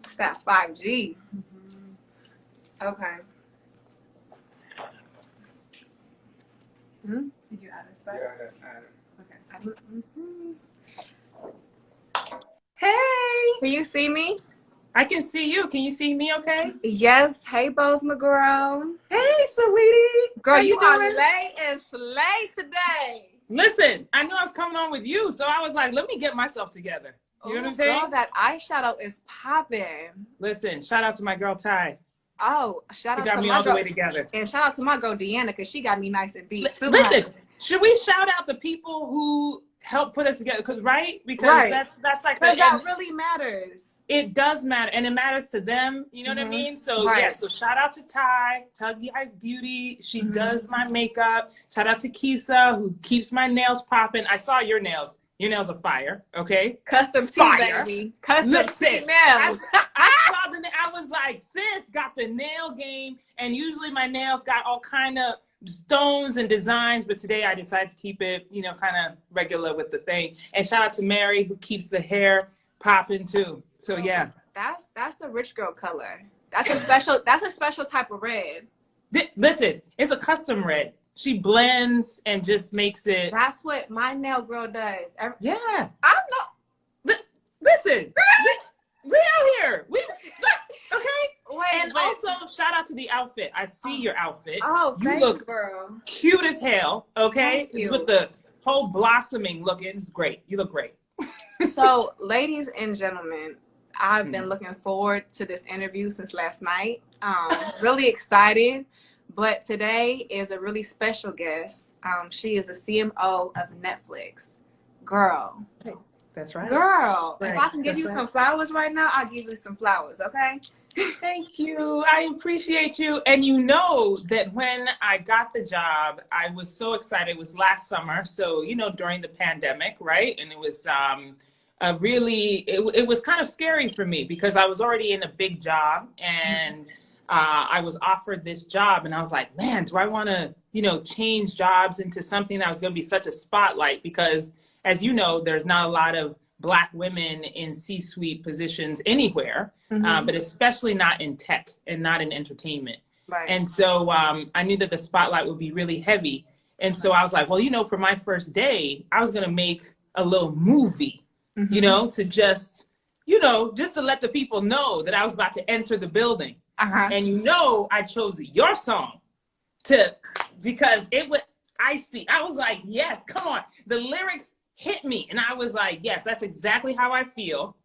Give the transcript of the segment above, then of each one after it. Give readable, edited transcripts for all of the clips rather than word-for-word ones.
It's that 5G. Okay. Did you add a spot? Yeah, I added. Okay. Hey, Can you see me? I can see you. Can you see me okay? Yes. Hey, Bose McGirl. Hey, Saweetie. Girl, How you doing? are late and slay today. Listen, I knew I was coming on with you, so I was like, let me get myself together. You know what I'm saying? Girl, that eyeshadow is popping. Listen, shout out to my girl Ty. Oh, shout She out got to me my all the girl. way together. And shout out to my girl Deanna, because she got me nice and beat. Listen, should we shout out the people who helped put us together? Because Because that's like because that really matters. It does matter, and it matters to them. You know what I mean? So yeah, so shout out to Ty, Tuggy Eye Beauty. She does my makeup. Shout out to Kisa, who keeps my nails popping. I saw your nails. Your nails are fire. Okay, custom fire, baby. Custom nails. I saw I was like, sis got the nail game, and usually my nails got all kind of stones and designs, but today I decided to keep it, you know, kind of regular with the thing. And shout out to Mary, who keeps the hair popping too. So yeah, that's the rich girl color. That's a special type of red. Listen, it's a custom red. She blends and just makes it. That's what my nail girl does. Yeah, I'm not. Listen, we out here. Okay. Wait, and also shout out to the outfit. I see your outfit. Oh, you look girl. Cute as hell. Okay, with the whole blossoming looking. It's great. You look great. So, ladies and gentlemen, I've been looking forward to this interview since last night. Really excited. But today is a really special guest. She is the CMO of Netflix. Girl. That's right. Girl, if I can give you some flowers right now, I'll give you some flowers, okay? Thank you. I appreciate you. And you know that when I got the job, I was so excited. It was last summer. So, you know, during the pandemic, right? And it was it was kind of scary for me because I was already in a big job and I was offered this job and I was like, man, do I want to, you know, change jobs into something that was going to be such a spotlight? Because as you know, there's not a lot of Black women in C-suite positions anywhere, but especially not in tech and not in entertainment. Right. And so I knew that the spotlight would be really heavy. And so I was like, well, you know, for my first day, I was going to make a little movie, you know, to just, you know, just to let the people know that I was about to enter the building. And you know, I chose your song because it was icy. I was like, yes, come on. The lyrics hit me. And I was like, yes, that's exactly how I feel.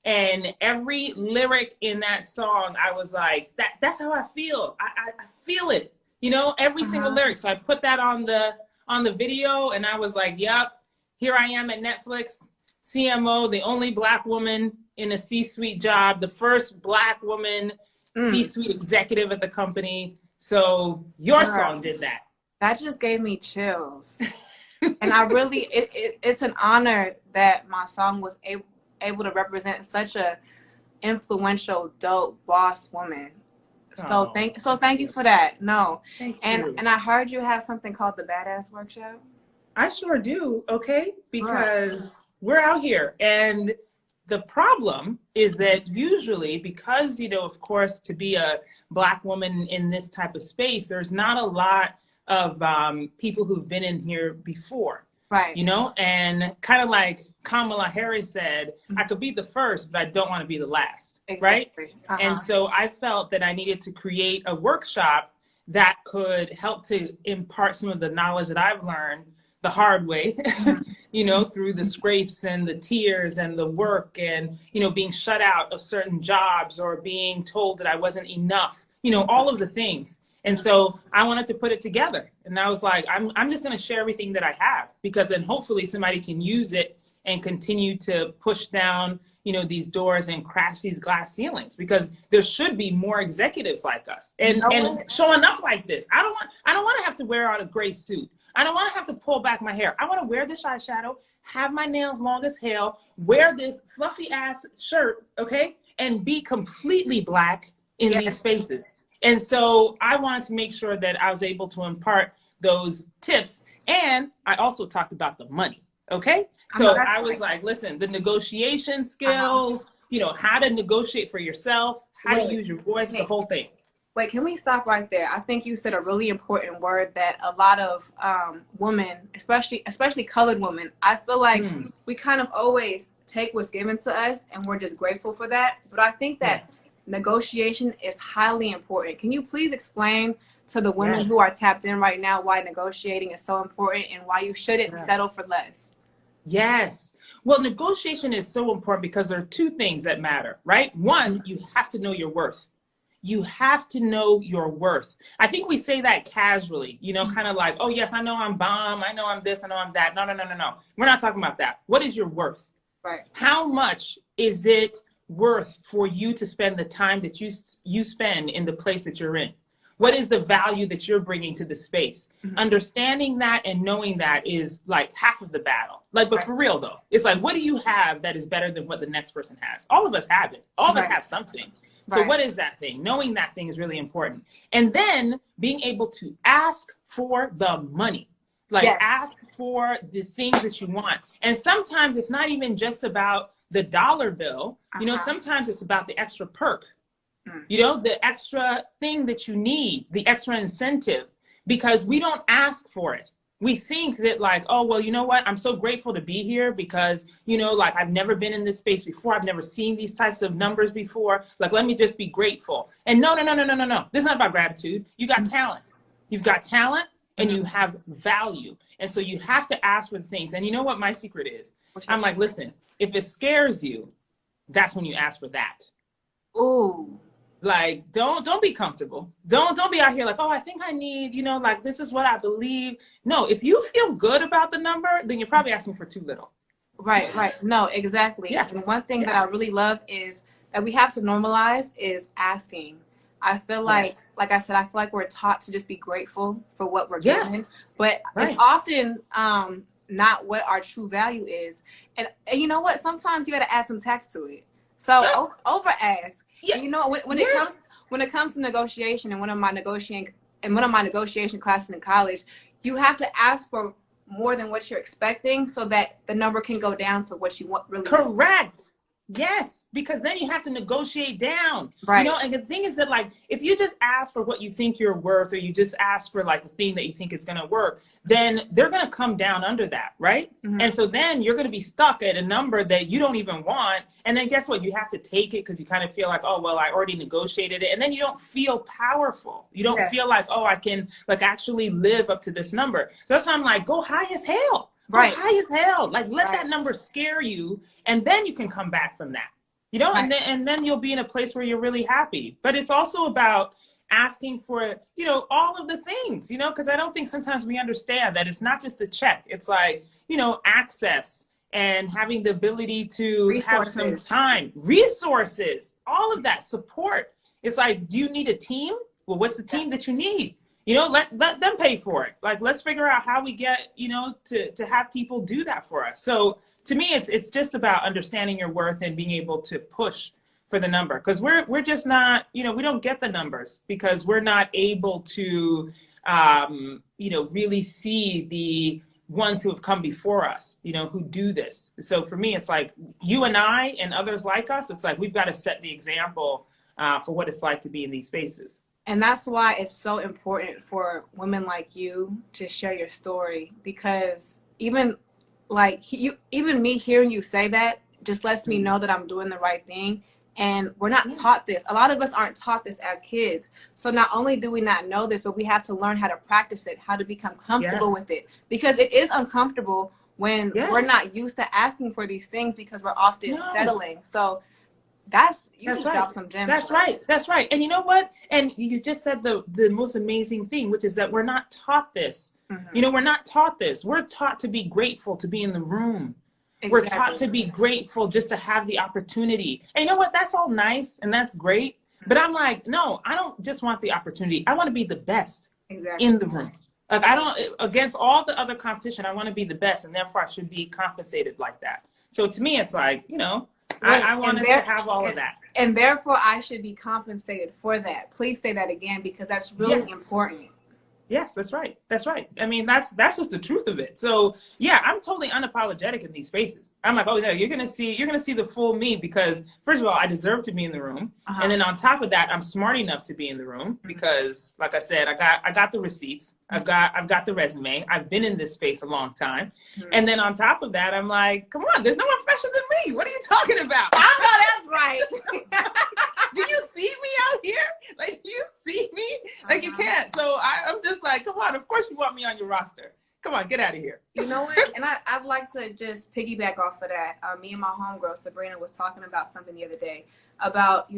And every lyric in that song, I was like, that's how I feel. I feel it, you know, every single lyric. So I put that on the video and I was like, yep, here I am at Netflix, CMO, the only Black woman in a C-suite job, the first Black woman C-suite executive at the company. So your song did that. That just gave me chills. And I really, it's an honor that my song was able to represent such a influential, dope boss woman. So thank you for that. No, thank you. And I heard you have something called the Badass Workshop. I sure do. Okay, because we're out here, and the problem is that usually, because you know, of course, to be a Black woman in this type of space, there's not a lot of people who've been in here before, right? You know, and kind of like Kamala Harris said, I could be the first, but I don't want to be the last, right? And so I felt that I needed to create a workshop that could help to impart some of the knowledge that I've learned the hard way, you know, through the scrapes and the tears and the work and, you know, being shut out of certain jobs or being told that I wasn't enough, you know, all of the things. And so I wanted to put it together. And I was like, I'm just going to share everything that I have, because then hopefully somebody can use it and continue to push down, you know, these doors and crash these glass ceilings, because there should be more executives like us and showing up like this. I don't want to have to wear out a gray suit. I don't want to have to pull back my hair. I want to wear this eyeshadow, have my nails long as hell, wear this fluffy ass shirt, okay, and be completely Black in these spaces. And so I wanted to make sure that I was able to impart those tips. And I also talked about the money, Okay. So I was like, listen, the negotiation skills, you know, how to negotiate for yourself, how to use your voice, the whole thing. Wait, can we stop right there? I think you said a really important word that a lot of women, especially colored women, I feel like we kind of always take what's given to us and we're just grateful for that. But I think that negotiation is highly important. Can you please explain to the women who are tapped in right now why negotiating is so important and why you shouldn't settle for less? Yes. Well, negotiation is so important because there are two things that matter, right? One, you have to know your worth. You have to know your worth. I think we say that casually, you know, kind of like, oh, yes, I know I'm bomb. I know I'm this. I know I'm that. No. We're not talking about that. What is your worth? Right. How much is it worth for you to spend the time that you spend in the place that you're in? What is the value that you're bringing to the space? Understanding that and knowing that is like half of the battle. Like, but for real though, it's like, what do you have that is better than what the next person has? All of us have it. All of us have something. So what is that thing? Knowing that thing is really important. And then being able to ask for the money. Like ask for the things that you want. And sometimes it's not even just about the dollar bill. You know, sometimes it's about the extra perk. You know, the extra thing that you need, the extra incentive, because we don't ask for it. We think that like, oh, well, you know what? I'm so grateful to be here because, you know, like I've never been in this space before. I've never seen these types of numbers before. Like, let me just be grateful. And no. This is not about gratitude. You got talent. You've got talent and you have value. And so you have to ask for the things. And you know what my secret is? I'm like, listen, if it scares you, that's when you ask for that. Ooh. Like, don't be comfortable. Don't be out here like, oh, I think I need, you know, like, this is what I believe. No, if you feel good about the number, then you're probably asking for too little. Right. No, exactly. Yeah. And one thing that I really love is that we have to normalize is asking. I feel like I said, I feel like we're taught to just be grateful for what we're given, but it's often not what our true value is. And you know what? Sometimes you got to add some tax to it. So over ask. Yeah. And you know, when it comes to negotiation, and one of my negotiation classes in college, you have to ask for more than what you're expecting so that the number can go down to what you want really. Correct. Yes, because then you have to negotiate down. Right. You know, and the thing is that like if you just ask for what you think you're worth, or you just ask for like the thing that you think is gonna work, then they're gonna come down under that, right? And so then you're gonna be stuck at a number that you don't even want. And then guess what? You have to take it because you kind of feel like, oh well, I already negotiated it. And then you don't feel powerful. You don't feel like, oh, I can like actually live up to this number. So that's why I'm like, go high as hell. Go high as hell. Like let that number scare you, and then you can come back from that. You know, and then you'll be in a place where you're really happy. But it's also about asking for, you know, all of the things, you know, because I don't think sometimes we understand that it's not just the check. It's like, you know, access and having the ability to have some time, resources, all of that support. It's like, do you need a team? Well, what's the team that you need? You know, let them pay for it. Like, let's figure out how we get, you know, to have people do that for us. So to me, it's just about understanding your worth and being able to push for the number. Because we're just not, you know, we don't get the numbers because we're not able to, you know, really see the ones who have come before us, you know, who do this. So for me, it's like you and I and others like us, it's like we've got to set the example for what it's like to be in these spaces. And that's why it's so important for women like you to share your story, because even me hearing you say that just lets me know that I'm doing the right thing. And we're not taught this. A lot of us aren't taught this as kids. So not only do we not know this, but we have to learn how to practice it, how to become comfortable with it, because it is uncomfortable when we're not used to asking for these things because we're often settling. So that's drop some gems. That's right. That's right. And you know what? And you just said the most amazing thing, which is that we're not taught this. You know, we're not taught this. We're taught to be grateful to be in the room. Exactly. We're taught to be grateful just to have the opportunity. And you know what? That's all nice and that's great. But I'm like, no, I don't just want the opportunity. I want to be the best in the room. Like I don't, against all the other competition, I want to be the best, and therefore I should be compensated like that. So to me, it's like, you know, I wanted to have all of that. And therefore I should be compensated for that. Please say that again, because that's really important. Yes, that's right. That's right. I mean, that's just the truth of it. So yeah, I'm totally unapologetic in these spaces. I'm like, oh yeah, you're gonna see the full me because first of all, I deserve to be in the room, and then on top of that, I'm smart enough to be in the room because, like I said, I got the receipts, I've got the resume, I've been in this space a long time, and then on top of that, I'm like, come on, there's no one fresher than me. What are you talking about? I know that's right. Do you see me out here? Like, do you see me? Like, you can't. So I'm just like, come on, of course you want me on your roster. Come on, get out of here. You know what? And I'd like to just piggyback off of that. Me and my homegirl, Sabrina, was talking about something the other day about,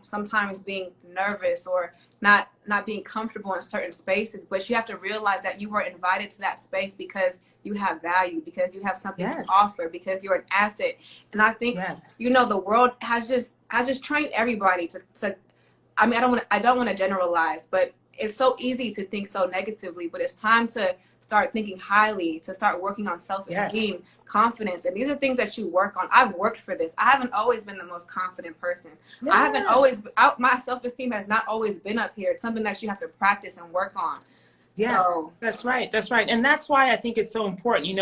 sometimes being nervous or not being comfortable in certain spaces. But you have to realize that you were invited to that space because you have value, because you have something to offer, because you're an asset. And I think, the world has just trained everybody to I mean, I don't want to generalize, but it's so easy to think so negatively, but it's time to start thinking highly, to start working on self-esteem, confidence. And these are things that you work on. I've worked for this. I haven't always been the most confident person. I haven't always, my self-esteem has not always been up here. It's something that you have to practice and work on. Yes, so, that's right. That's right. And that's why I think it's so important.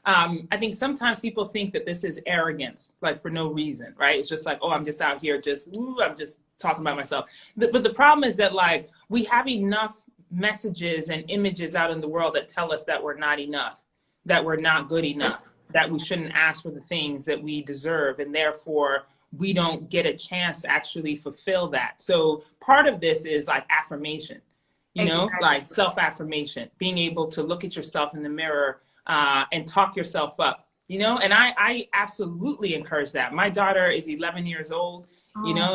I think sometimes people think that this is arrogance, like for no reason, right? It's just like, oh, I'm just out here, I'm just talking about myself. But the problem is that like we have enough messages and images out in the world that tell us that we're not enough, that we're not good enough, that we shouldn't ask for the things that we deserve. And therefore, we don't get a chance to actually fulfill that. So part of this is like affirmation. Like self-affirmation, being able to look at yourself in the mirror and talk yourself up, and I absolutely encourage that. My daughter is 11 years old.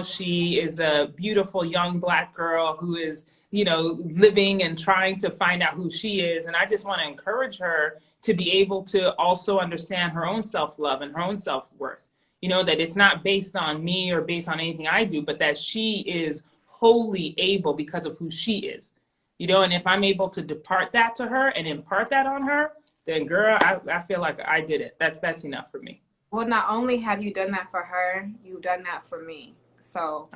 She is a beautiful young Black girl who is, living and trying to find out who she is. And I just want to encourage her to be able to also understand her own self-love and her own self-worth, that it's not based on me or based on anything I do, but that she is wholly able because of who she is. And if I'm able to depart that to her and impart that on her, then girl, I feel like I did it. That's enough for me. Well, not only have you done that for her, you've done that for me. So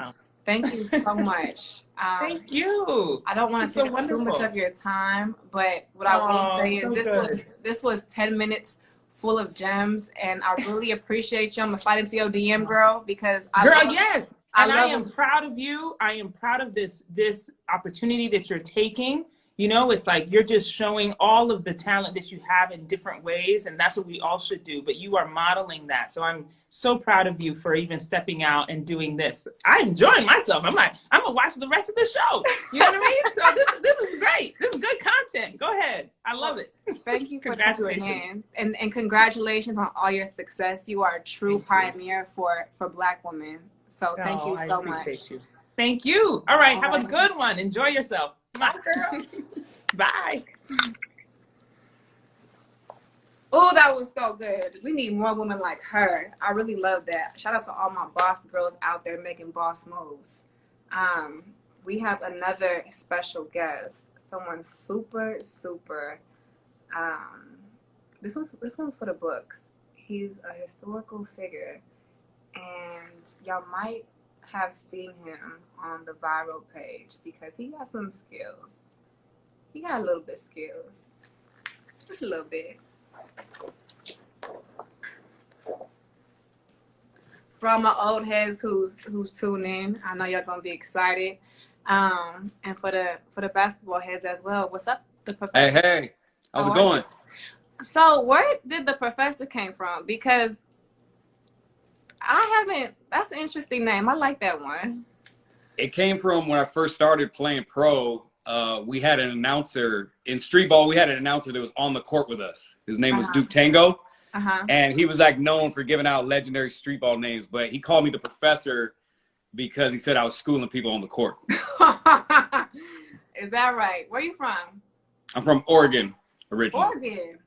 thank you so much. Thank you. I don't want to take too much of your time, but what I will say is this was 10 minutes full of gems, and I really appreciate you. I'm going to slide into your DM, girl, because yes. And I am proud of you. I am proud of this opportunity that you're taking. It's like you're just showing all of the talent that you have in different ways, and that's what we all should do. But you are modeling that. So I'm so proud of you for even stepping out and doing this. I'm enjoying myself. I'm like, I'm going to watch the rest of the show. You know what I mean? So this is great. This is good content. Go ahead. I love it. Thank you for congratulations. And congratulations on all your success. You are a true pioneer for Black women. So thank you so much. You. Thank you. All right. Have a good one. Enjoy yourself. Bye, girl. Bye. Oh, that was so good. We need more women like her. I really love that. Shout out to all my boss girls out there making boss moves. We have another special guest. Someone super, super. This one's for the books. He's a historical figure. And y'all might have seen him on the viral page because he got some skills. He got a little bit of skills. Just a little bit. For all my old heads who's tuning in, I know y'all gonna be excited. And for the basketball heads as well. What's up, the professor? Hey, how's it going? So where did the professor came from? Because that's an interesting name. I like that one. It came from when I first started playing pro. We had an announcer in street ball. We had an announcer that was on the court with us. His name was Duke Tango. And he was like known for giving out legendary street ball names, but he called me the professor because he said I was schooling people on the court. Is that right? Where are you from? I'm from Oregon originally. Oregon.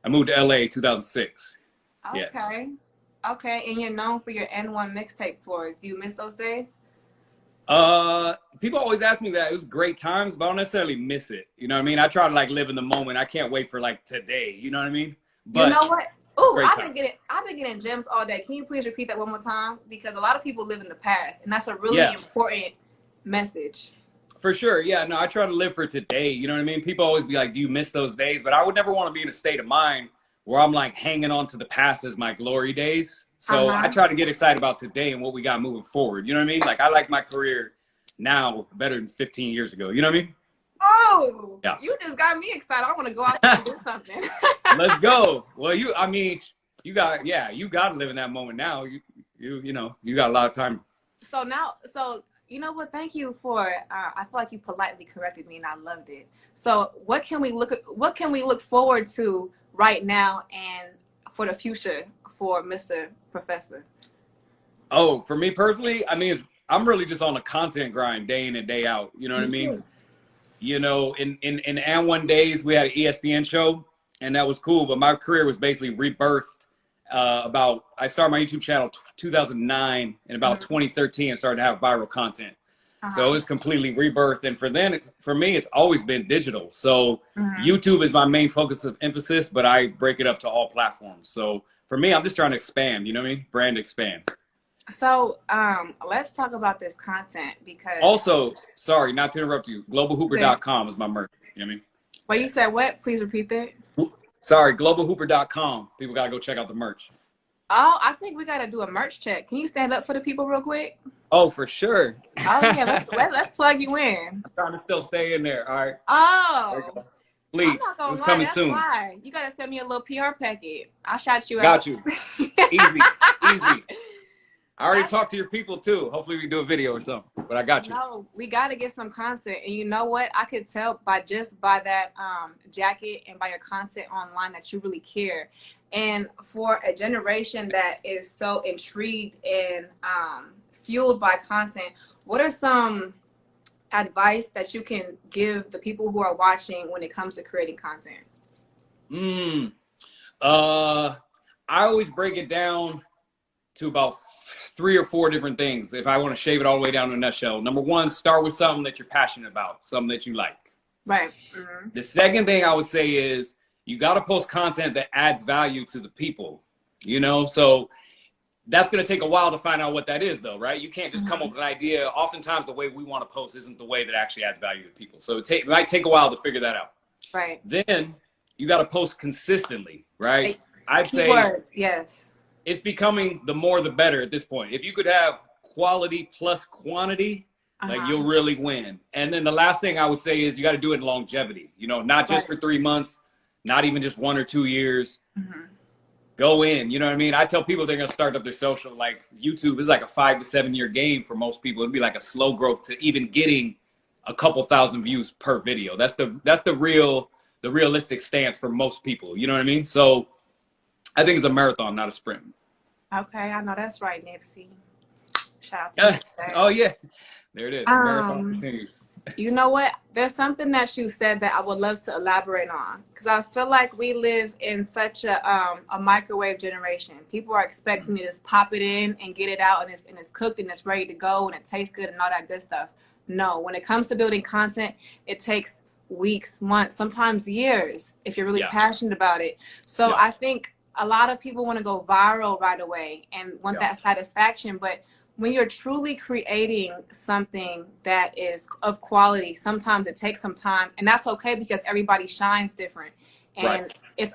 I moved to LA 2006. Okay. Yeah. Okay, and you're known for your N1 mixtape tours. Do you miss those days? People always ask me that. It was great times, but I don't necessarily miss it. You know what I mean? I try to like live in the moment. I can't wait for like today. You know what I mean? But you know what? Ooh, I've been getting gems all day. Can you please repeat that one more time? Because a lot of people live in the past, and that's a really important message. For sure. Yeah, no, I try to live for today. You know what I mean? People always be like, do you miss those days? But I would never want to be in a state of mind where I'm like hanging on to the past as my glory days. So I try to get excited about today and what we got moving forward. You know what I mean? Like, I like my career now better than 15 years ago. You know what I mean? Oh, yeah. You just got me excited. I want to go out there and do something. Let's go. Well, you got to live in that moment now. You know, you got a lot of time. So you know what? Thank you for. I feel like you politely corrected me, and I loved it. So, what can we look forward to right now and for the future for Mr. Professor? Oh, for me personally, I mean, I'm really just on a content grind day in and day out. You know what I mean? Too. You know, in and one days we had an ESPN show, and that was cool. But my career was basically rebirthed. I started my YouTube channel 2009, and about 2013 I started to have viral content. So it was completely rebirthed. And for me, it's always been digital. So YouTube is my main focus of emphasis, but I break it up to all platforms. So for me, I'm just trying to expand, you know what I mean? Brand expand. So let's talk about this content because also, sorry, not to interrupt you, globalhooper.com is my merch. You know what I mean? Well, you said what? Please repeat that. Sorry, globalhooper.com. People got to go check out the merch. Oh, I think we got to do a merch check. Can you stand up for the people real quick? Oh, for sure. Oh, yeah. Let's plug you in. I'm trying to still stay in there. All right. Oh. Please. It's coming soon. Why. You got to send me a little PR packet. I'll shout you out. Got you. Easy. I already talked to your people too. Hopefully we can do a video or something, but I got you. No, we got to get some content. And you know what? I could tell by that jacket and by your content online that you really care. And for a generation that is so intrigued and fueled by content, what are some advice that you can give the people who are watching when it comes to creating content? I always break it down to about 3 or 4 different things. If I want to shave it all the way down to a nutshell. Number 1, start with something that you're passionate about, something that you like. Right. The second thing I would say is you got to post content that adds value to the people, you know? So that's going to take a while to find out what that is though, right? You can't just come up with an idea. Oftentimes the way we want to post isn't the way that actually adds value to people. So it might take a while to figure that out. Right. Then you got to post consistently, right? I'd Keyword, say yes. It's becoming the more the better at this point. If you could have quality plus quantity, like you'll really win. And then the last thing I would say is you got to do it in longevity, you know, not just for 3 months, not even just 1 or 2 years. Go in, you know what I mean? I tell people they're going to start up their social, like YouTube is like a 5 to 7 year game for most people. It'd be like a slow growth to even getting a couple thousand views per video. That's the realistic stance for most people. You know what I mean? So I think it's a marathon, not a sprint. Okay, I know that's right, Nipsey. Shout out to Oh yeah, there it is. Marathon continues. You know what? There's something that you said that I would love to elaborate on because I feel like we live in such a microwave generation. People are expecting me to just pop it in and get it out, and it's cooked and it's ready to go and it tastes good and all that good stuff. No, when it comes to building content, it takes weeks, months, sometimes years if you're really passionate about it. So I think a lot of people want to go viral right away and want that satisfaction. But when you're truly creating something that is of quality, sometimes it takes some time, and that's okay because everybody shines different. And it's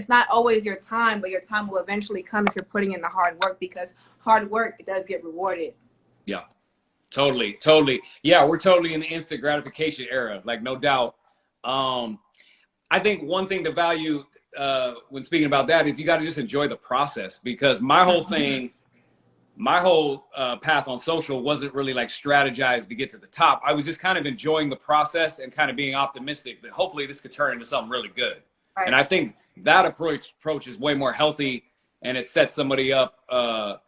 not always your time, but your time will eventually come if you're putting in the hard work, because hard work does get rewarded. Yeah. Totally. Yeah, we're totally in the instant gratification era, like no doubt. I think one thing to value when speaking about that is you got to just enjoy the process, because my whole thing, my whole path on social wasn't really like strategized to get to the top. I was just kind of enjoying the process and kind of being optimistic that hopefully this could turn into something really good. And I think that approach is way more healthy, and it sets somebody up.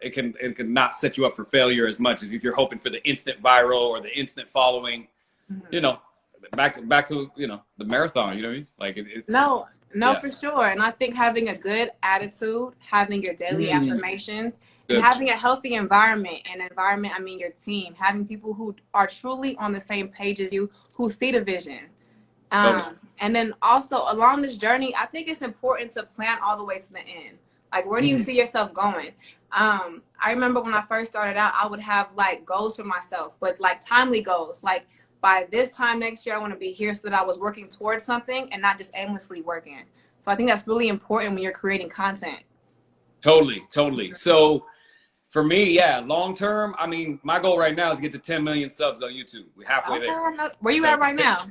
It can not set you up for failure as much as if you're hoping for the instant viral or the instant following. You know, back to you know, the marathon. You know what I mean? Like No, for sure. And I think having a good attitude, having your daily affirmations, and having a healthy environment, I mean your team, having people who are truly on the same page as you, who see the vision. And then also along this journey, I think it's important to plan all the way to the end. Like, where do you see yourself going? I remember when I first started out, I would have like goals for myself, but like timely goals. Like, by this time next year, I want to be here, so that I was working towards something and not just aimlessly working. So I think that's really important when you're creating content. Totally. So for me, yeah, long term, I mean, my goal right now is to get to 10 million subs on YouTube. We're halfway there. No. Where you at right now?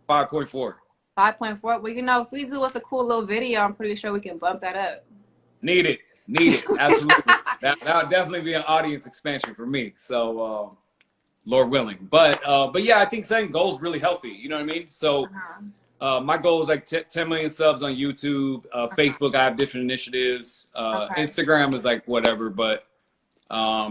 5.4. 5.4. Well, you know, if we do us a cool little video, I'm pretty sure we can bump that up. Need it. Absolutely. That'll definitely be an audience expansion for me. So, Lord willing. But yeah, I think setting goals really healthy. You know what I mean? So, my goal is like 10 million subs on YouTube. Facebook, I have different initiatives. Instagram is like whatever. But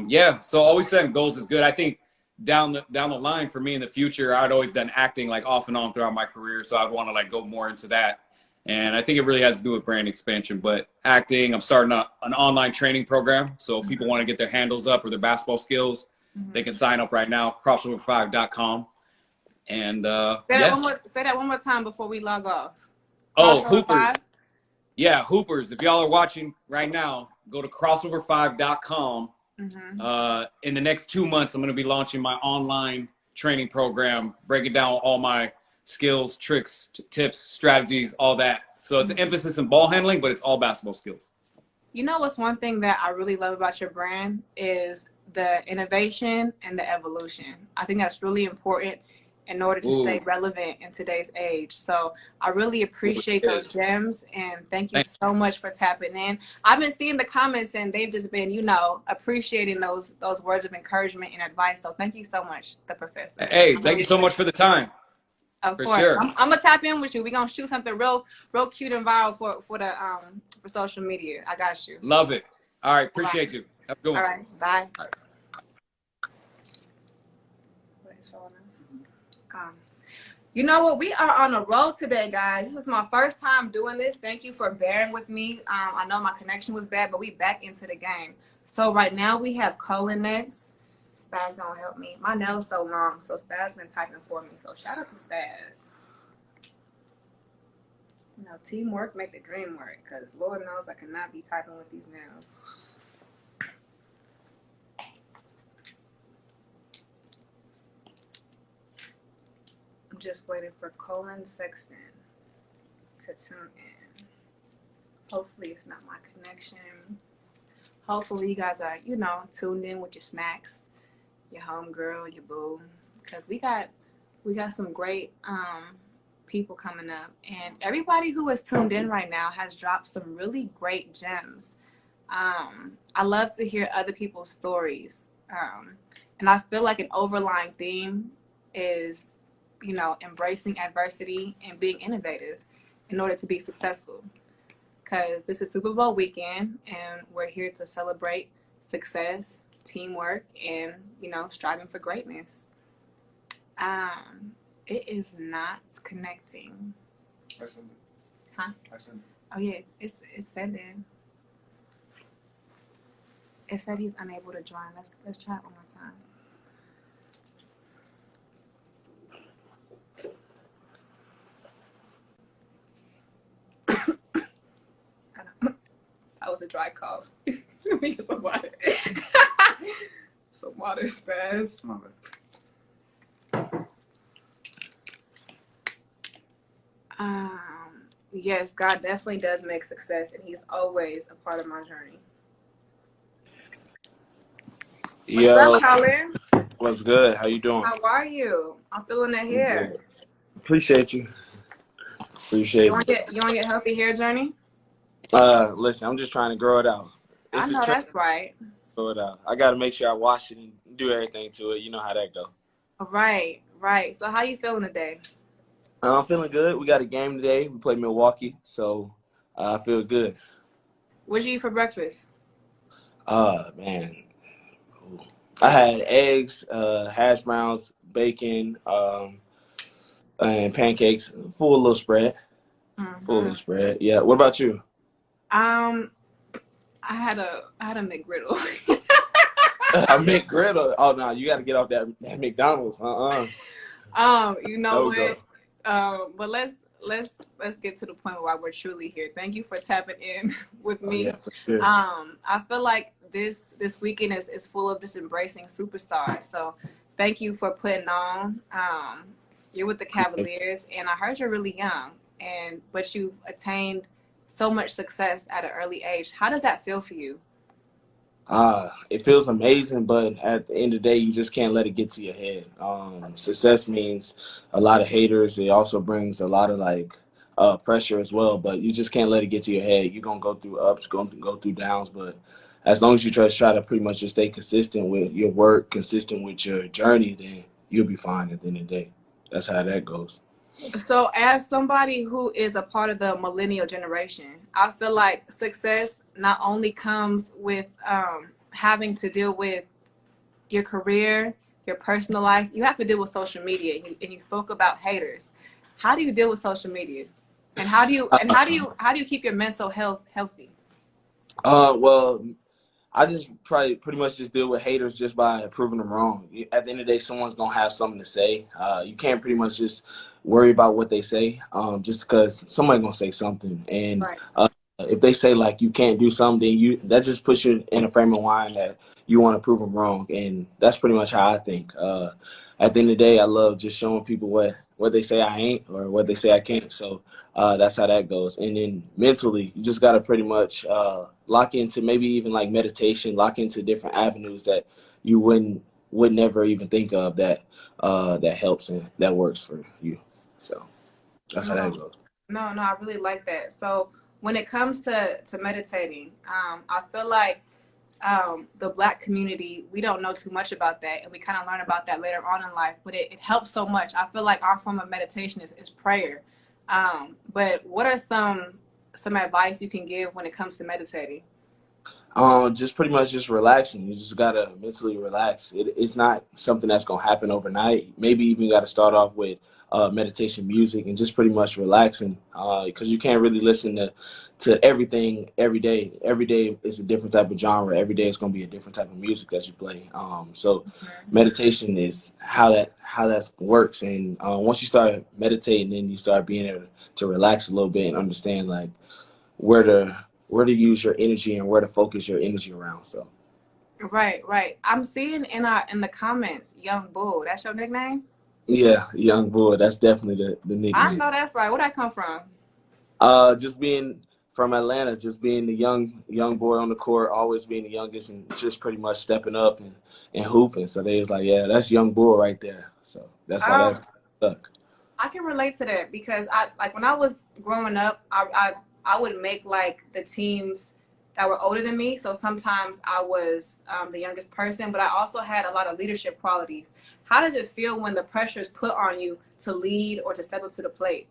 yeah, so always setting goals is good. I think down the line for me in the future, I'd always done acting like off and on throughout my career. So I'd want to like go more into that. And I think it really has to do with brand expansion. But acting, I'm starting an online training program. So if people want to get their handles up or their basketball skills, they can sign up right now, crossover5.com. And say that one more time before we log off. Oh, Hoopers. Yeah, Hoopers. If y'all are watching right now, go to crossover5.com. In the next 2 months, I'm going to be launching my online training program, breaking down all my skills, tricks, tips, strategies, all that. So it's an emphasis in ball handling, but it's all basketball skills. You know what's one thing that I really love about your brand is the innovation and the evolution. I think that's really important in order to stay relevant in today's age. So I really appreciate those gems, and thank you so much for tapping in. I've been seeing the comments, and they've just been, you know, appreciating those words of encouragement and advice. So thank you so much, the professor. Hey, thank you so much for the time. Of course. Sure. I'm gonna tap in with you. We're gonna shoot something real cute and viral for social media. I got you. Love it. All right, appreciate you. Have a good one. All right, bye. All right. You know what? We are on a roll today, guys. This is my first time doing this. Thank you for bearing with me. I know my connection was bad, but we back into the game. So right now we have Colin next. Spaz gonna help me. My nail's so long, so Spaz been typing for me. So shout out to Spaz. You know, teamwork make the dream work, because Lord knows I cannot be typing with these nails. I'm just waiting for Colin Sexton to tune in. Hopefully it's not my connection. Hopefully you guys are, you know, tuned in with your snacks, your homegirl, your boo, because we got some great people coming up, and everybody who is tuned in right now has dropped some really great gems. I love to hear other people's stories, and I feel like an overlying theme is, you know, embracing adversity and being innovative in order to be successful. Because this is Super Bowl weekend, and we're here to celebrate success, teamwork, and, you know, striving for greatness. It is not connecting. I sent it. Huh? I sent it. Oh yeah, it said that. It said he's unable to join. Let's try it one more time. That was a dry cough. Let me get some water. Some water, Spaz. Yes, God definitely does make success, and He's always a part of my journey. Yo, what's up, Colin? What's good? How you doing? How are you? I'm feeling the hair. Appreciate you. You want to get healthy hair journey? Listen, I'm just trying to grow it out. I know that's right. Grow it out. I got to make sure I wash it and do everything to it. You know how that go. Right. So how you feeling today? I'm feeling good. We got a game today. We played Milwaukee, so I feel good. What'd you eat for breakfast? Man. I had eggs, hash browns, bacon, and pancakes. Full little spread. Full little spread. Yeah. What about you? I had a McGriddle. A McGriddle. Oh no, you got to get off that McDonald's. You know what? But let's get to the point where we're truly here. Thank you for tapping in with me. Yeah, for sure. I feel like this weekend is full of just embracing superstars. So thank you for putting on. You're with the Cavaliers, and I heard you're really young, but you've attained so much success at an early age. How does that feel for you? It feels amazing, but at the end of the day, you just can't let it get to your head. Success means a lot of haters. It also brings a lot of pressure as well, but you just can't let it get to your head. You're gonna go through ups, going to go through downs, but as long as you try to pretty much just stay consistent with your work, consistent with your journey, then you'll be fine at the end of the day. That's how that goes. So as somebody who is a part of the millennial generation, I feel like success not only comes with having to deal with your career, your personal life, you have to deal with social media. And you spoke about haters. How do you deal with social media? And how do you keep your mental health healthy? Well, I just pretty much just deal with haters just by proving them wrong. At the end of the day, someone's gonna have something to say. You can't pretty much just worry about what they say, just because somebody's gonna say something. And Right. If they say like you can't do something, that just puts you in a frame of mind that you want to prove them wrong. And that's pretty much how I think. At the end of the day, I love just showing people what they say I ain't or what they say I can't. So that's how that goes. And then mentally, you just got to pretty much lock into maybe even like meditation, lock into different avenues that you would never even think of that helps and that works for you. So that's how that goes. No, I really like that. So when it comes to meditating, I feel like the Black community, we don't know too much about that, and we kind of learn about that later on in life, but it helps so much. I feel like our form of meditation is prayer. But what are some advice you can give when it comes to meditating? Just pretty much just relaxing. You just gotta mentally relax. It's not something that's gonna happen overnight. Maybe even gotta start off with meditation music and just pretty much relaxing, because you can't really listen to everything every day. Every day is a different type of genre. Every day is gonna be a different type of music that you play. So meditation is how that works. And once you start meditating, then you start being able to relax a little bit and understand like where to use your energy and where to focus your energy around. So Right. I'm seeing in the comments, Young Bull. That's your nickname? yeah, young boy, that's definitely the I nickname. know that's right. Where'd that come from? Just being from Atlanta, just being the young boy on the court, always being the youngest and just pretty much stepping up and hooping. So they was like, yeah, that's young boy right there. So that's how that stuck. I can relate to that because when I was growing up, I would make like the teams that were older than me. So sometimes I was the youngest person, but I also had a lot of leadership qualities. How does it feel when the pressure is put on you to lead or to step up to the plate?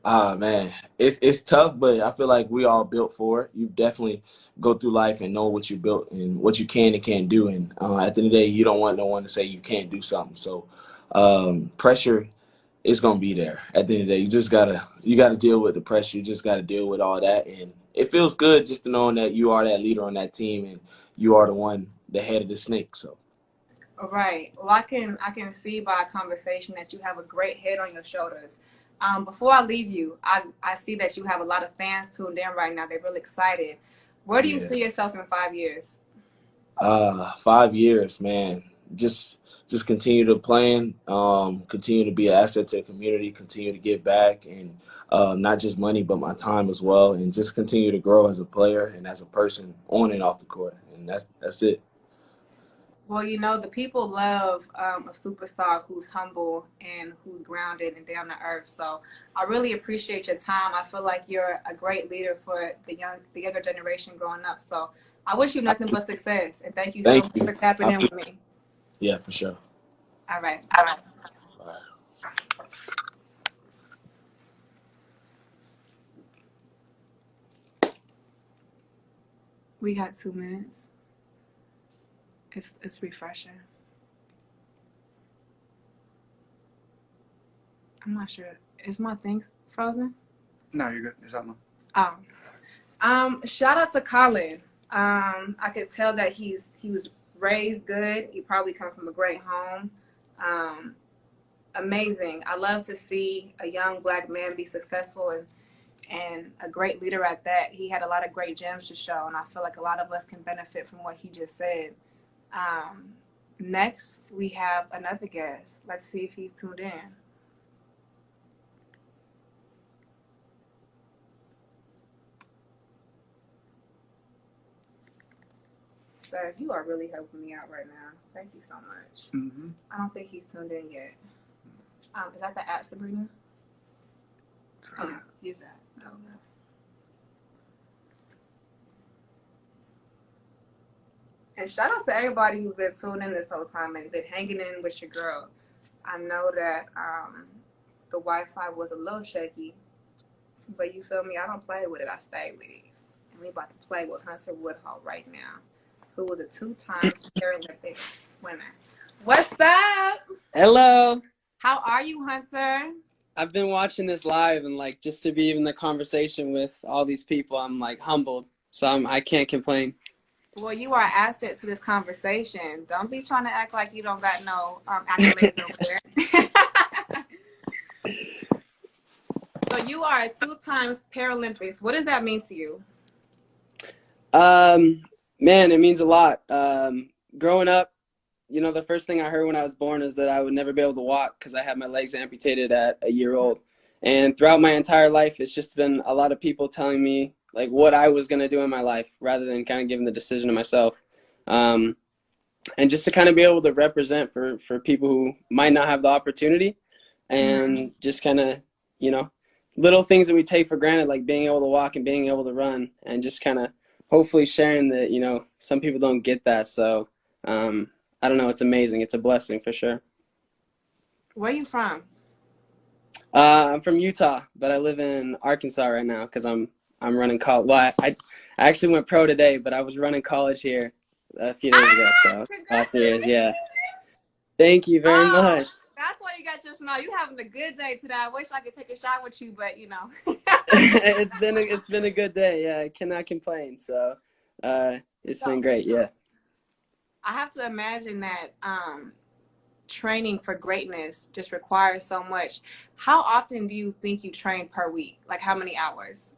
Man, it's tough, but I feel like we all built for it. You definitely go through life and know what you built and what you can and can't do. And at the end of the day, you don't want no one to say you can't do something. So pressure is gonna be there. At the end of the day, you gotta deal with the pressure. You just gotta deal with all that, and it feels good just to knowing that you are that leader on that team and you are the head of the snake. So. Right. Well, I can see by conversation that you have a great head on your shoulders. Before I leave you, I see that you have a lot of fans tuned in right now. They're really excited. Where do you see yourself in 5 years? 5 years, man. Just continue to plan, continue to be an asset to the community, continue to give back, and not just money, but my time as well, and just continue to grow as a player and as a person on and off the court. And that's it. Well, the people love a superstar who's humble and who's grounded and down to earth. So I really appreciate your time. I feel like you're a great leader for the younger generation growing up. So I wish you nothing but success. And thank you so much for tapping in with me. Yeah, for sure. All right. We got 2 minutes. It's refreshing. I'm not sure. Is my thing frozen? No, you're good. It's on now. Oh. Shout out to Colin. I could tell that he was raised good. He probably come from a great home. Amazing. I love to see a young Black man be successful and a great leader at that. He had a lot of great gems to show, and I feel like a lot of us can benefit from what he just said. next we have another guest. Let's see if he's tuned in. Sir, you are really helping me out right now. Thank you so much. Mm-hmm. I don't think he's tuned in yet. Is that the app, Sabrina? Oh, yeah, he's that. Okay. And shout out to everybody who's been tuned in this whole time and been hanging in with your girl. I know that the Wi-Fi was a little shaky, but you feel me? I don't play with it. I stay with it. And we about to play with Hunter Woodhull right now, who was a 2-time Paralympic winner. What's up? Hello. How are you, Hunter? I've been watching this live, and like just to be in the conversation with all these people, I'm like humbled. So I can't complain. Well, you are an asset to this conversation. Don't be trying to act like you don't got no accolades over there. So you are a 2-time Paralympics. What does that mean to you? Man, it means a lot. Growing up, you know, the first thing I heard when I was born is that I would never be able to walk because I had my legs amputated at a year old. And throughout my entire life, it's just been a lot of people telling me like what I was going to do in my life rather than kind of giving the decision to myself. And just to kind of be able to represent for people who might not have the opportunity and just kind of, you know, little things that we take for granted, like being able to walk and being able to run, and just kind of hopefully sharing that, you know, some people don't get that. So I don't know. It's amazing. It's a blessing for sure. Where are you from? I'm from Utah, but I live in Arkansas right now because I'm running college. Well, I actually went pro today, but I was running college here a few days ago. So last year's, yeah. Thank you very much. That's why you got your smile. You having a good day today. I wish I could take a shot with you, but you know. It's been a good day. Yeah, I cannot complain. So it's been great. Yeah. I have to imagine that training for greatness just requires so much. How often do you think you train per week? Like how many hours?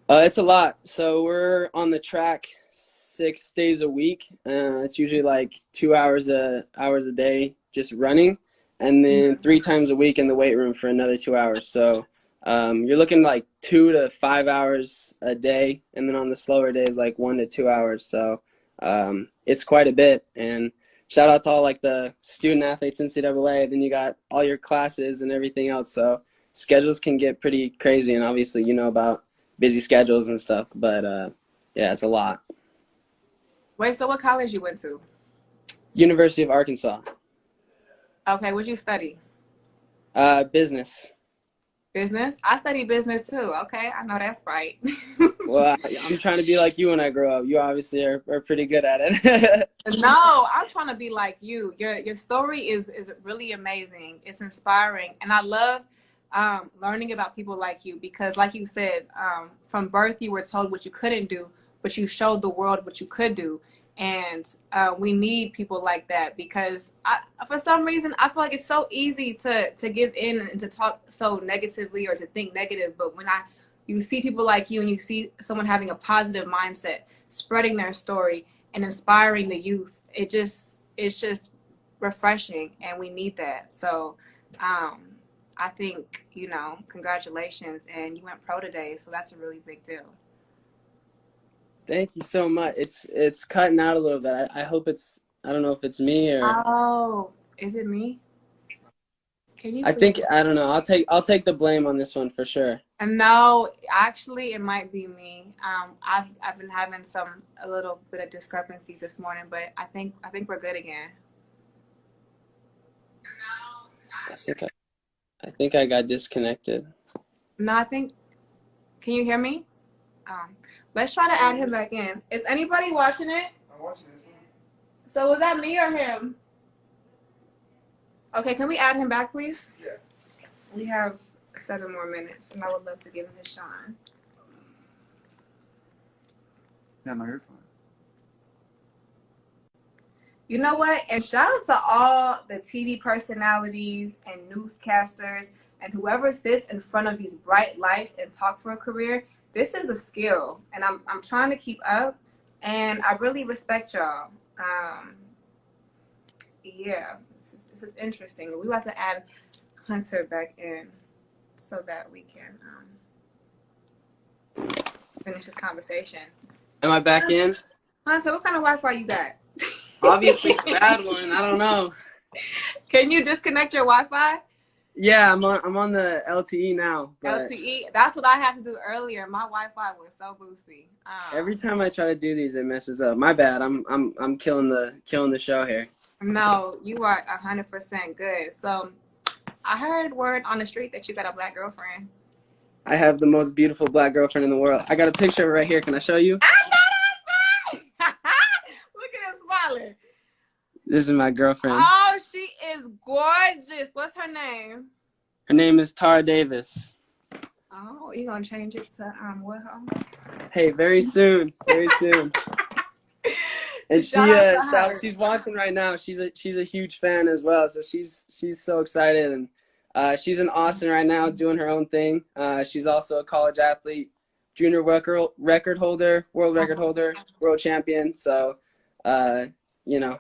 It's a lot. So we're on the track 6 days a week. It's usually like 2 hours a day just running, and then 3 times a week in the weight room for another 2 hours. So you're looking like 2 to 5 hours a day, and then on the slower days like 1 to 2 hours. So it's quite a bit. And shout out to all like the student athletes in NCAA. Then you got all your classes and everything else. So schedules can get pretty crazy, and obviously you know about busy schedules and stuff. But yeah, it's a lot. Wait, so what college you went to? University of Arkansas. Okay, what'd you study? Business. Business? I studied business too. Okay, I know that's right. Well, I'm trying to be like you when I grow up. You obviously are pretty good at it. No, I'm trying to be like you. Your story is really amazing. It's inspiring, and I love learning about people like you because, like you said, from birth you were told what you couldn't do, but you showed the world what you could do. And we need people like that because for some reason I feel like it's so easy to give in and to talk so negatively or to think negative. But when you see people like you and you see someone having a positive mindset, spreading their story and inspiring the youth, it's just refreshing, and we need that. So I think, you know, congratulations, and you went pro today, so that's a really big deal. Thank you so much. It's cutting out a little bit. I hope I don't know if it's me or. Oh, is it me? Can you? I don't know. I'll take the blame on this one for sure. No, actually, it might be me. I've been having a little bit of discrepancies this morning, but I think we're good again. I think I got disconnected. No, can you hear me? Let's try to add him back in. Is anybody watching it? I'm watching it. So was that me or him? Okay, can we add him back, please? Yeah. We have 7 more minutes, and I would love to give him his shine. Yeah, no, you're fine. You know what? And shout out to all the TV personalities and newscasters and whoever sits in front of these bright lights and talk for a career. This is a skill, and I'm trying to keep up, and I really respect y'all. Yeah, this is interesting. We want to add Hunter back in so that we can finish this conversation. Am I back in? Hunter, what kind of Wi-Fi you got? Obviously, a bad one. I don't know. Can you disconnect your Wi-Fi? Yeah, I'm on the LTE now. But LTE. That's what I had to do earlier. My Wi-Fi was so boosty. every time I try to do these, it messes up. My bad. I'm killing the show here. No, you are 100% good. So, I heard word on the street that you got a black girlfriend. I have the most beautiful black girlfriend in the world. I got a picture of her right here. Can I show you? I know that's right. Look at her smiling. This is my girlfriend. Oh, she is gorgeous. What's her name? Her name is Tara Davis. Oh, you gonna change it to what? Hey, very soon. Very soon. And she's watching right now. She's a huge fan as well. So she's so excited, and she's in Austin right now doing her own thing. She's also a college athlete, junior record holder, world record holder, world champion. So, you know,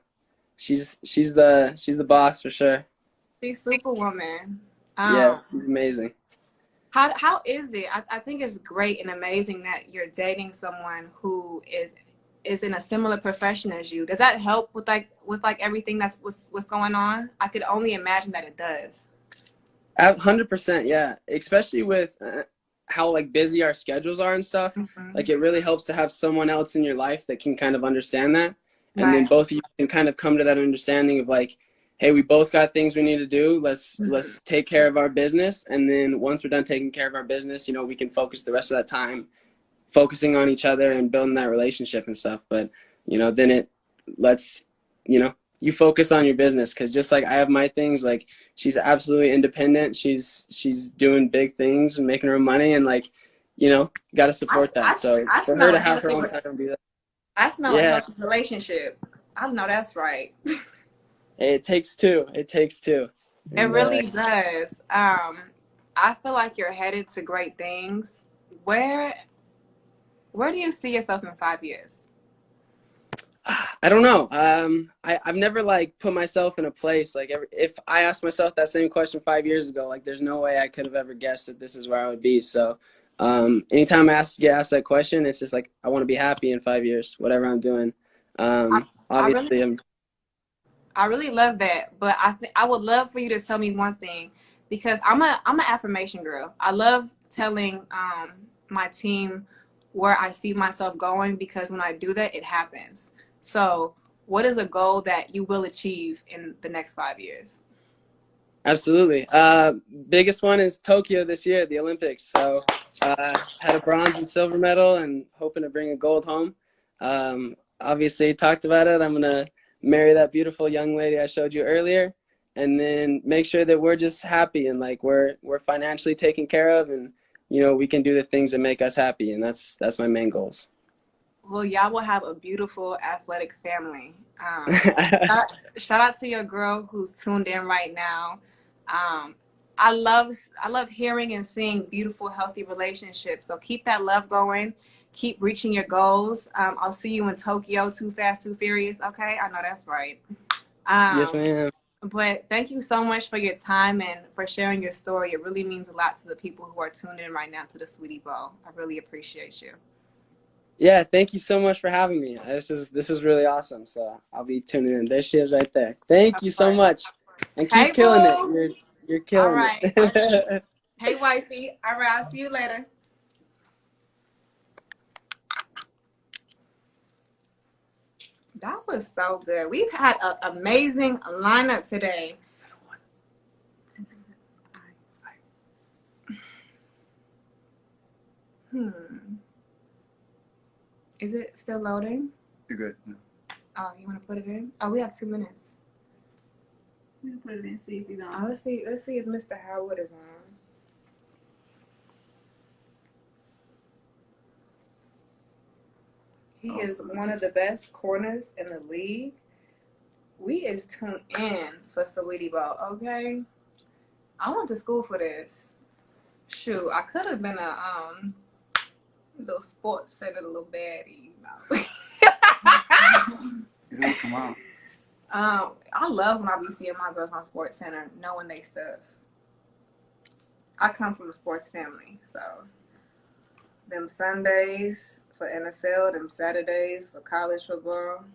she's the boss for sure. She's Superwoman. Yes, she's amazing. How is it? I think it's great and amazing that you're dating someone who is in a similar profession as you. Does that help with everything what's going on? I could only imagine that it does. 100%, yeah. Especially with how like busy our schedules are and stuff. Mm-hmm. Like it really helps to have someone else in your life that can kind of understand that, and right. then both of you can kind of come to that understanding of like, hey, we both got things we need to do. Let's take care of our business, and then once we're done taking care of our business, you know, we can focus the rest of that time focusing on each other and building that relationship and stuff. But, you know, then it lets, you know, you focus on your business, because just like I have my things, like she's absolutely independent. She's doing big things and making her own money, and like, you know, got to support that. So for her to have her own time and do that. I smell a healthy relationship. I know that's right. It takes two. It takes two. It really does. I feel like you're headed to great things. Where do you see yourself in 5 years? I don't know. I've never like put myself in a place like if I asked myself that same question 5 years ago, like there's no way I could have ever guessed that this is where I would be. So anytime I get asked that question, it's just like I want to be happy in 5 years, whatever I'm doing. Obviously, I really love that, but I would love for you to tell me one thing, because I'm an affirmation girl. I love telling my team where I see myself going, because when I do that, it happens. So what is a goal that you will achieve in the next 5 years? Absolutely. Biggest one is Tokyo this year, the Olympics. So had a bronze and silver medal and hoping to bring a gold home. Obviously talked about it. I'm going to marry that beautiful young lady I showed you earlier, and then make sure that we're just happy and like we're financially taken care of, and you know, we can do the things that make us happy, and that's my main goals. Well, y'all will have a beautiful athletic family. Shout out to your girl who's tuned in right now. I love hearing and seeing beautiful, healthy relationships. So keep that love going. Keep reaching your goals. I'll see you in Tokyo, Too Fast, Too Furious. Okay, I know that's right. Yes, ma'am. But thank you so much for your time and for sharing your story. It really means a lot to the people who are tuned in right now to the Saweetie Bowl. I really appreciate you. Yeah, thank you so much for having me. This was really awesome. So I'll be tuning in. There she is right there. Thank you so much. And keep killing it. You're killing it. All right. Hey, wifey. All right, I'll see you later. That was so good. We've had an amazing lineup today. Is it still loading? You're good. Yeah. Oh, you want to put it in? Oh, we have 2 minutes. We can put it in, see if he's on. Oh, let's see if Mr. Howard is on. He is one of the best corners in the league. We is tuned in for Saweetie Bowl, okay? I went to school for this. Shoot, I could have been a little sports center, little baddie, you know. It didn't come out. I love when I be seeing my girls on Sports Center knowing they stuff. I come from a sports family, so them Sundays for NFL, them Saturdays for college football.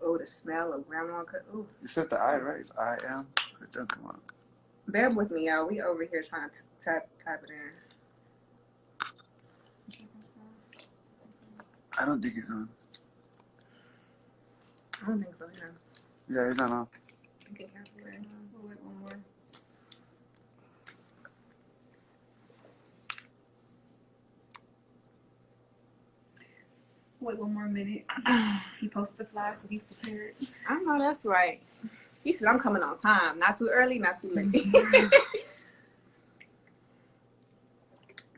Oh, the smell of grandma. Ooh. You said the I, right? It's I am. It doesn't come out. Bear with me, y'all. We over here trying to type it in. I don't think it's on. I don't think so, yeah. Yeah, it's not on. I can cancel it. We'll wait one more. Wait one more minute. He posted the flyer, so he's prepared. I know that's right. He said I'm coming on time. Not too early, not too late.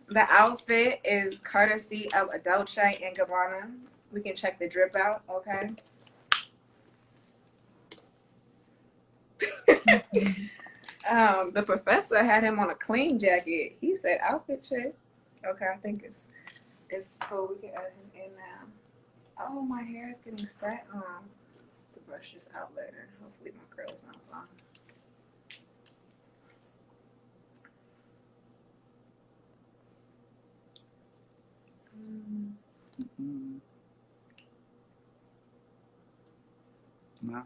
The outfit is courtesy of a Dolce & Gabbana. We can check the drip out, okay? The professor had him on a clean jacket. He said outfit check. Okay, I think it's cool. We can add him in now. Oh, my hair is getting set on. The brush is out later. Hopefully my curl's not long. No.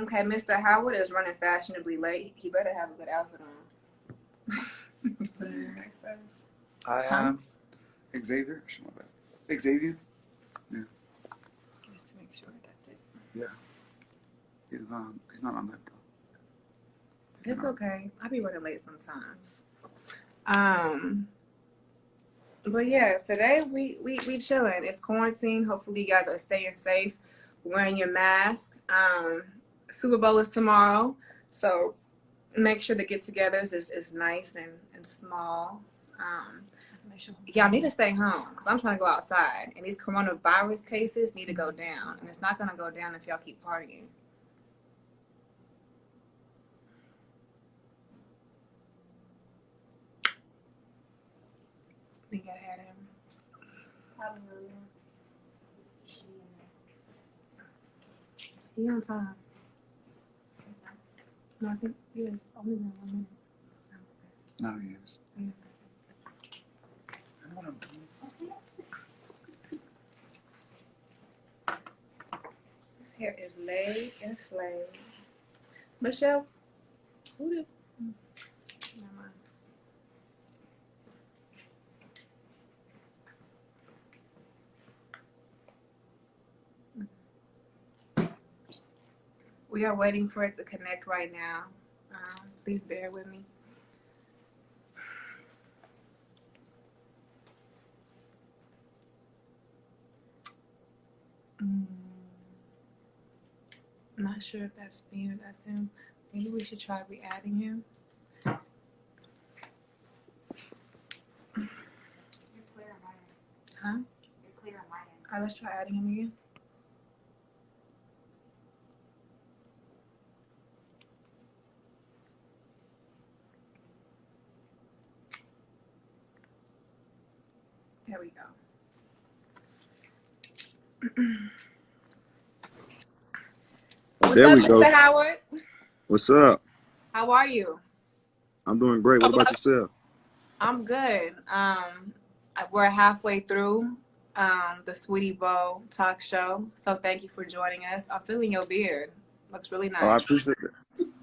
Okay, Mr. Howard is running fashionably late. He better have a good outfit on. Put it in the next phase. I am Xavier. Xavier? Yeah. Just to make sure that's it. Yeah. He's not on that though. It's okay. I be running late sometimes. But yeah, today we chilling. It's quarantine. Hopefully you guys are staying safe, wearing your mask. Super Bowl is tomorrow, so make sure the get-togethers is nice and small. Y'all need to stay home because I'm trying to go outside, and these coronavirus cases need to go down, and it's not gonna go down if y'all keep partying. I think I had him. He on time. No, I think he is only been 1 minute. No, he is. Yeah. I know what I'm doing. His hair is laid and slayed. Michelle, who did? Never mind. We are waiting for it to connect right now. Please bear with me. Not sure if that's me or that's him. Maybe we should try re-adding him. You're clear on my end. Huh? You're clear on my end. All right, let's try adding him again. There we go. What's There up, we go. Mr. Howard? What's up? How are you? I'm doing great. What about yourself? I'm good. We're halfway through the Sweetie Bowl talk show, so thank you for joining us. I'm feeling your beard. Looks really nice. Oh, I appreciate it.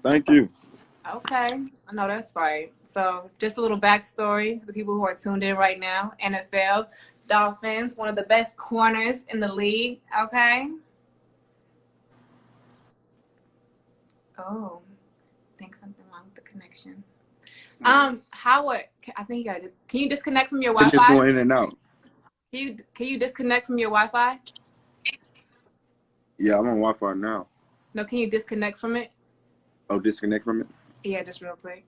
Thank you. Okay, I know that's right. So just a little backstory for the people who are tuned in right now. NFL, Dolphins, one of the best corners in the league, okay? Oh, I think something wrong with the connection. Howard, I think you got to. Can you disconnect from your It's just Wi-Fi? going in and out. Can you disconnect from your Wi-Fi? Yeah, I'm on Wi-Fi now. No, can you disconnect from it? Oh, disconnect from it? Yeah, just real quick.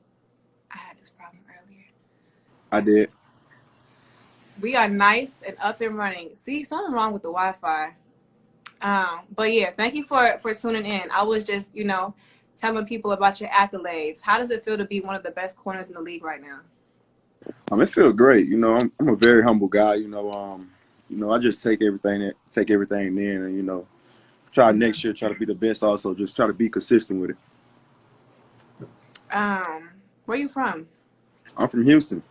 I had this problem earlier. I did. We are nice and up and running. See, something wrong with the Wi-Fi. But yeah, thank you for tuning in. I was just, telling people about your accolades. How does it feel to be one of the best corners in the league right now? It feels great. I'm a very humble guy. I just take everything in and, try next year, try to be the best. Also, just try to be consistent with it. Where you from? I'm from Houston.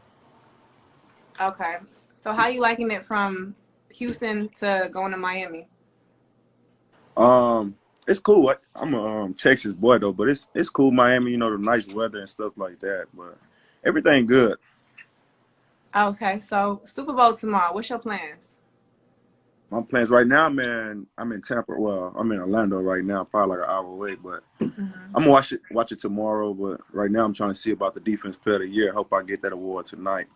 Okay. So how you liking it from Houston to going to Miami? It's cool. I'm a Texas boy though, but it's cool. Miami, you know, the nice weather and stuff like that. But everything good. Okay. So Super Bowl tomorrow. What's your plans? My plans right now, man. I'm in Tampa. Well, I'm in Orlando right now, probably like an hour away. But I'm gonna watch it tomorrow. But right now, I'm trying to see about the Defense Player of the Year. Hope I get that award tonight.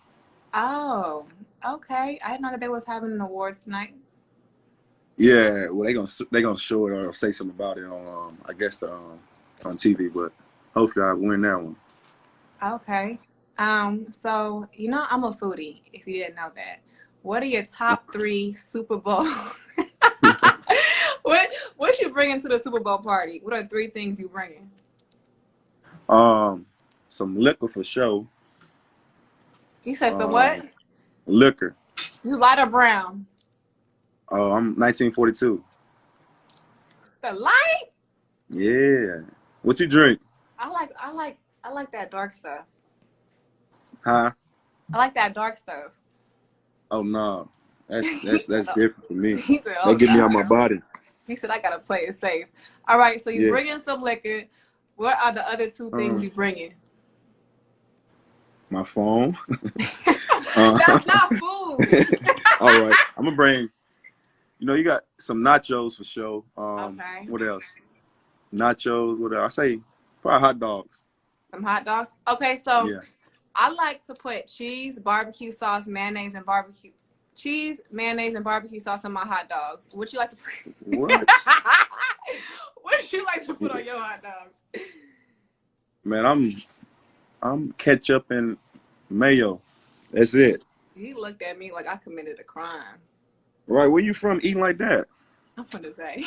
Oh, okay. I didn't know that they was having an awards tonight. Yeah, well, they gonna show it or say something about it on I guess on TV. But hopefully, I win that one. Okay. So you know I'm a foodie. If you didn't know that, what are your top 3 Super Bowl? What you bringing to the Super Bowl party? What are 3 things you bringing? Some liquor for sure. You said the what? Liquor. You light or brown? I'm 1942. The light? Yeah. What you drink? I like that dark stuff. Huh? I like that dark stuff. Oh no, that's different for me. He said, "Oh That get me God." out my body. He said, "I gotta play it safe." All right, so you Yeah. bring in some liquor. What are the other 2 things you bring in? My phone. That's not food. All right, I'm gonna bring. You know, you got some nachos for sure. Okay. What else? Nachos. What else? I say probably hot dogs. Some hot dogs. Okay, so Yeah. I like to put cheese, barbecue sauce, mayonnaise, and barbecue sauce on my hot dogs. What you like to put? What? What you like to put on your hot dogs? Man, I'm ketchup and mayo. That's it. He looked at me like I committed a crime. Right? Where you from? Eating like that? I'm from the Bay.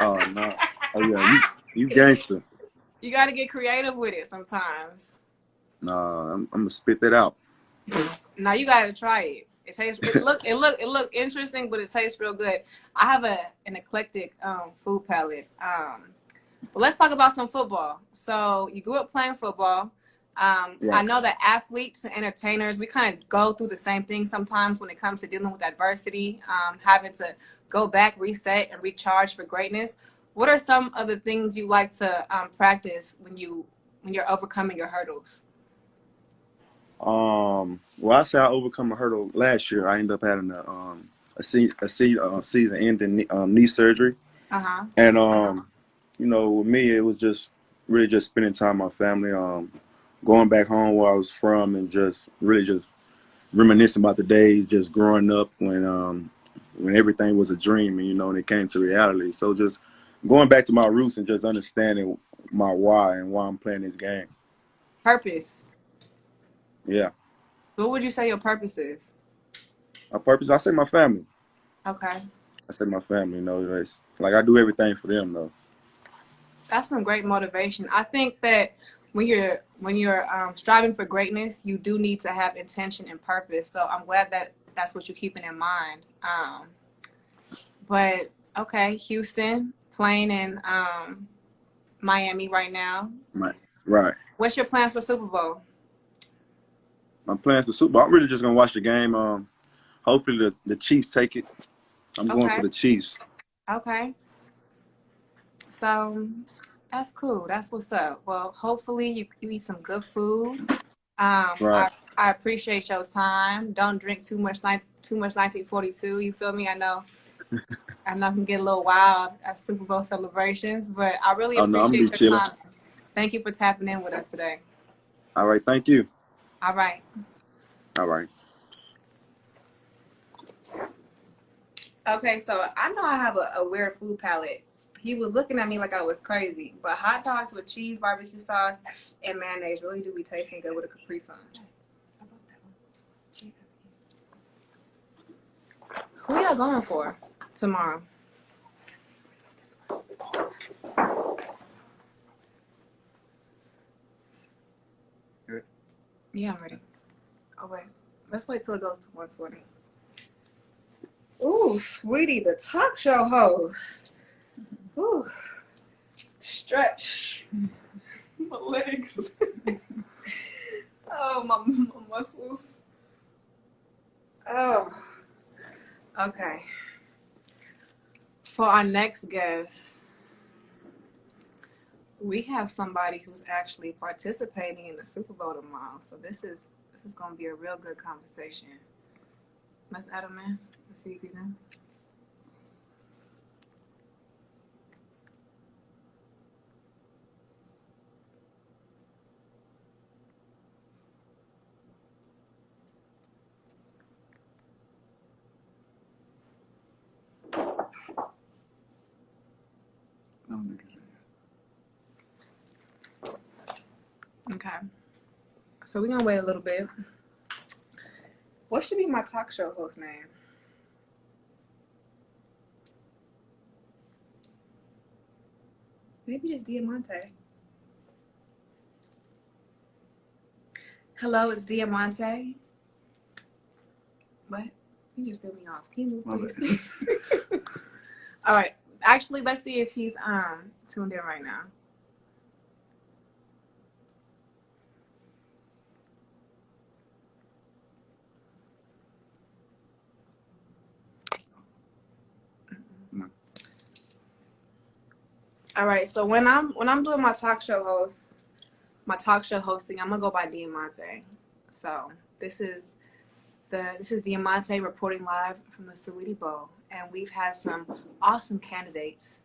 Oh no. Oh yeah. You gangster. You got to get creative with it sometimes. Nah, I'm gonna spit that out. Now you got to try it. It look interesting, but it tastes real good. I have an eclectic food palette. But let's talk about some football. So you grew up playing football. Right. I know that athletes and entertainers, we kind of go through the same thing sometimes when it comes to dealing with adversity, having to go back, reset, and recharge for greatness. What are some of the things you like to practice when you're overcoming your hurdles? Well, I say I overcome a hurdle last year. I ended up having a season-ending knee surgery, and you know, with me, it was just really just spending time with my family, going back home where I was from, and just really just reminiscing about the days just growing up when everything was a dream, and you know, and it came to reality. So just going back to my roots and just understanding my why and why I'm playing this game. Purpose. Yeah. What would you say your purpose is? My purpose, I say my family. Okay. I say my family, you know, it's like I do everything for them though. That's some great motivation. I think that when you're striving for greatness, you do need to have intention and purpose. So I'm glad that that's what you're keeping in mind. But okay, Houston, playing in Miami right now. Right. What's your plans for Super Bowl? My plans for Super Bowl, I'm really just gonna watch the game. Hopefully the Chiefs take it. I'm going for the Chiefs. Okay. So that's cool. That's what's up. Well, hopefully you eat some good food. Right. I appreciate your time. Don't drink too much 1942. You feel me? I know I can get a little wild at Super Bowl celebrations, but I really appreciate your time. Thank you for tapping in with us today. All right. Thank you. All right. All right. Okay, so I know I have a weird food palette. He was looking at me like I was crazy, but hot dogs with cheese, barbecue sauce, and mayonnaise really do be tasting good with a Capri Sun. Who y'all going for tomorrow? Good. Yeah, I'm ready. Oh, wait. Let's wait till it goes to 120. Ooh, Saweetie, the talk show host. Whew. Stretch my legs. Oh, my muscles. Oh, okay. For our next guest, we have somebody who's actually participating in the Super Bowl tomorrow. So this is going to be a real good conversation. Let's add him in. Let's see if he's in. No niggas in. Okay. So we're going to wait a little bit. What should be my talk show host name? Maybe just Diamante. Hello, it's Diamante. What? You just threw me off. Can you move, please? All right. Actually, let's see if he's tuned in right now. All right, so when I'm doing my talk show hosting, I'm gonna go by Diamante. So this is Diamante reporting live from the Saweetie Bowl, and we've had some awesome candidates.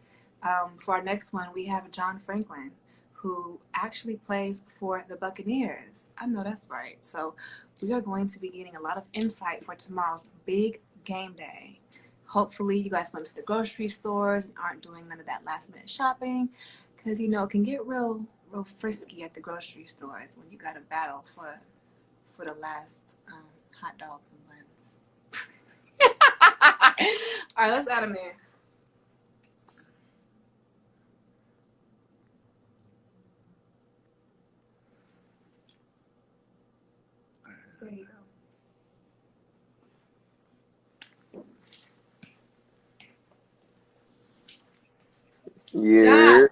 For our next one, we have John Franklin, who actually plays for the Buccaneers. I know that's right. So we are going to be getting a lot of insight for tomorrow's big game day. Hopefully you guys went to the grocery stores and aren't doing none of that last minute shopping, because it can get real frisky at the grocery stores when you got to battle for the last hot dogs and buns. All right, let's add him in. There you go. Yeah. John,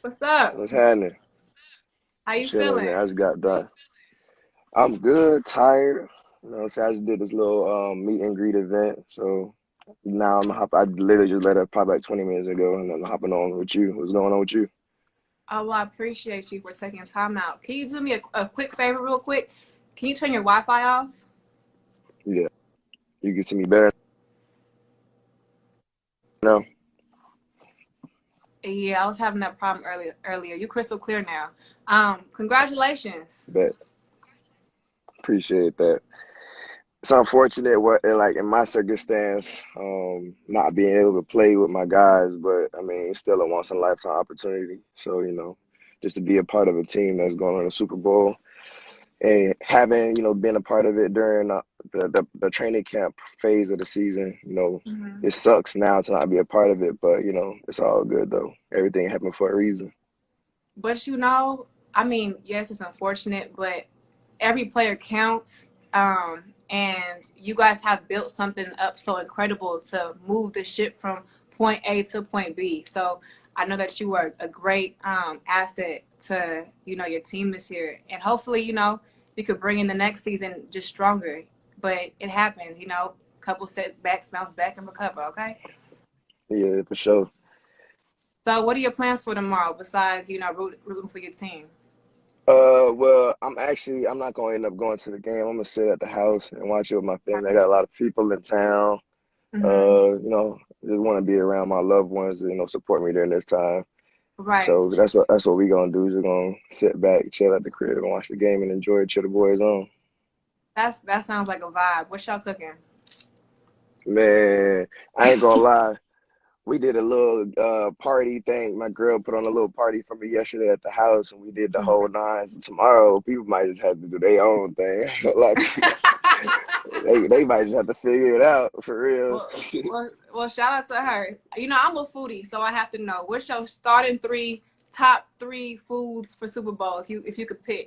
what's up? What's happening? How you Chilling, feeling? man. I just got done. I'm good, tired. So I just did this little meet and greet event. So now I literally just let up probably like 20 minutes ago, and I'm hopping on with you. What's going on with you? Oh, well, I appreciate you for taking time out. Can you do me a quick favor real quick? Can you turn your Wi-Fi off? Yeah. You can see me better now? Yeah, I was having that problem earlier. You crystal clear now. Congratulations. Bet. Appreciate that. It's unfortunate like in my circumstance, not being able to play with my guys, but I mean, it's still a once in a lifetime opportunity. So, just to be a part of a team that's going on the Super Bowl and having, been a part of it during the training camp phase of the season, Mm-hmm. it sucks now to not be a part of it, but it's all good though. Everything happened for a reason. But I mean, yes, it's unfortunate, but every player counts. And you guys have built something up so incredible to move the ship from point A to point B. So I know that you were a great asset to, your team this year. And hopefully, you could bring in the next season just stronger. But it happens, couple setbacks, bounce back and recover, okay? Yeah, for sure. So what are your plans for tomorrow besides, rooting for your team? Well, I'm not going to end up going to the game. I'm gonna sit at the house and watch it with my family. I got a lot of people in town. Mm-hmm. Just want to be around my loved ones, support me during this time. Right. So that's what we gonna do. Just gonna sit back, chill at the crib, and watch the game and enjoy it. Chill the boys on. That sounds like a vibe. What y'all cooking? Man, I ain't gonna lie. We did a little party thing. My girl put on a little party for me yesterday at the house, and we did the whole nine. So tomorrow, people might just have to do their own thing. Like they might just have to figure it out for real. Well, shout out to her. I'm a foodie, so I have to know what's your starting top three foods for Super Bowl if you could pick.